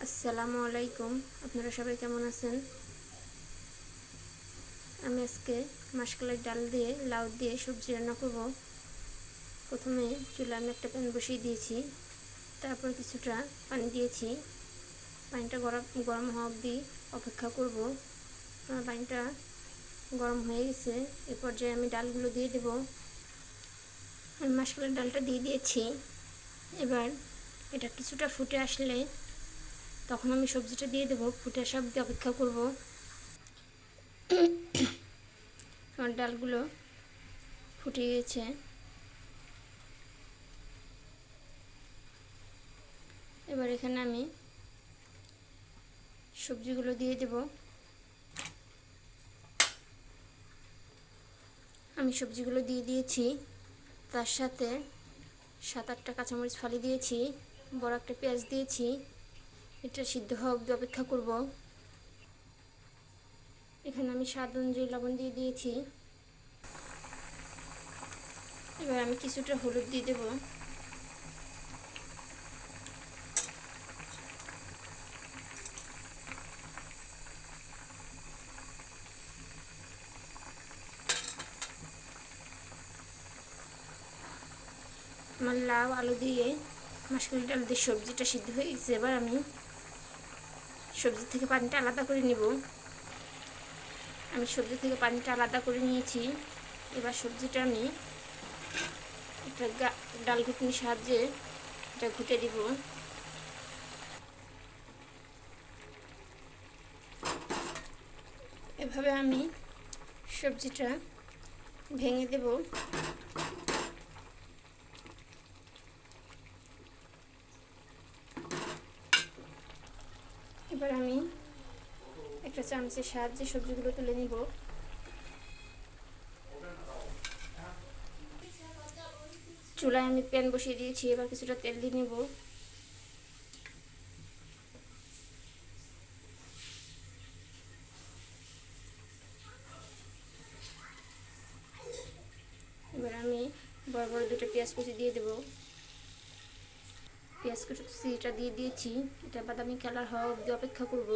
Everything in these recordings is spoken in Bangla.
আসসালামু আলাইকুম। আপনারা সবাই কেমন আছেন? আমি আজকে মাসকলাই ডাল দিয়ে লাউ দিয়ে সবজি রান্না করব। প্রথমে চুলায় আমি একটা প্যান বসিয়ে দিয়েছি, তারপর কিছুটা পানি দিয়েছি। পানিটা গরম হওয়া অবধি অপেক্ষা করব। আমার পানিটা গরম হয়ে গেছে। এ পর্যায়ে আমি ডালগুলো দিয়ে দেব। আমি মাসকলাই ডালটা দিয়ে দিয়েছি। এবার এটা কিছুটা ফুটে আসলে তখন আমি সবজিটা দিয়ে দেবো। ফুটে আসা অবধি অপেক্ষা করব। আমার ডালগুলো ফুটে গেছে। এবার এখানে আমি সবজিগুলো দিয়ে দেব। আমি সবজিগুলো দিয়ে দিয়েছি, তার সাথে 7-8টা কাঁচামরিচ ফালি দিয়েছি, বড় একটা পেঁয়াজ দিয়েছি। এটা সিদ্ধ হওয়া অবধি অপেক্ষা করব। এখানে আমি স্বাদ অনুযায়ী লবণ দিয়ে দিয়েছি। এবার আমি কিছুটা হলুদ দিয়ে দেব। আমার লাউ আলু দিয়ে মাসকলাই ডাল দিয়ে সবজিটা সিদ্ধ হয়ে গেছে। এবার আমি সবজি থেকে পানিটা আলাদা করে নিব। আমি সবজি থেকে পানিটা আলাদা করে নিয়েছি। এবার সবজিটা আমি একটা ডাল ঘুটনির সাহায্যে এটা ঘুটে দিব। এভাবে আমি সবজিটা ভেঙে দেব। এবার আমি একটা চামচের সাহায্যে সবজিগুলো তুলে নিব। চুলায় আমি প্যান বসিয়ে দিয়েছি। এবার কিছুটা তেল দিয়ে নেব। এবার আমি বড় বড় দুটো পেঁয়াজ কুচি দিয়ে দেব। পেঁয়াজ কুচিটা দিয়ে দিয়েছি। এটা বাদামি কালার হওয়া অবধি অপেক্ষা করব।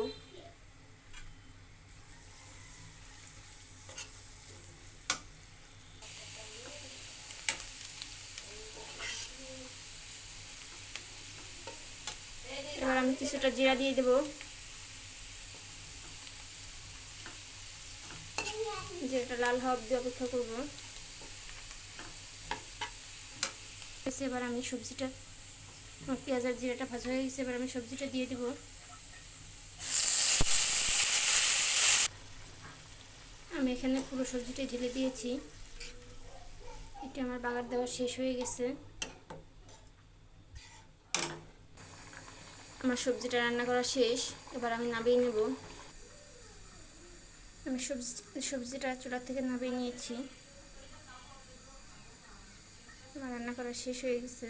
এবার আমি কিছুটা জিরা দিয়ে দেব। জিরাটা লাল হওয়া অবধি অপেক্ষা করব। এবার আমি সবজিটা, পেঁয়াজ আর জিরাটা ভাজা হয়ে গেছে। এবার আমি সবজিটা দিয়ে দেব। আমি এখানে পুরো সবজিটাই ঢেলে দিয়েছি। এটা আমার বাগার দেওয়া শেষ হয়ে গেছে। আমার সবজিটা রান্না করা শেষ। এবার আমি নামিয়ে নেব। আমি সবজিটা চুলা থেকে নামিয়ে নিয়েছি। আমার রান্না করা শেষ হয়ে গেছে।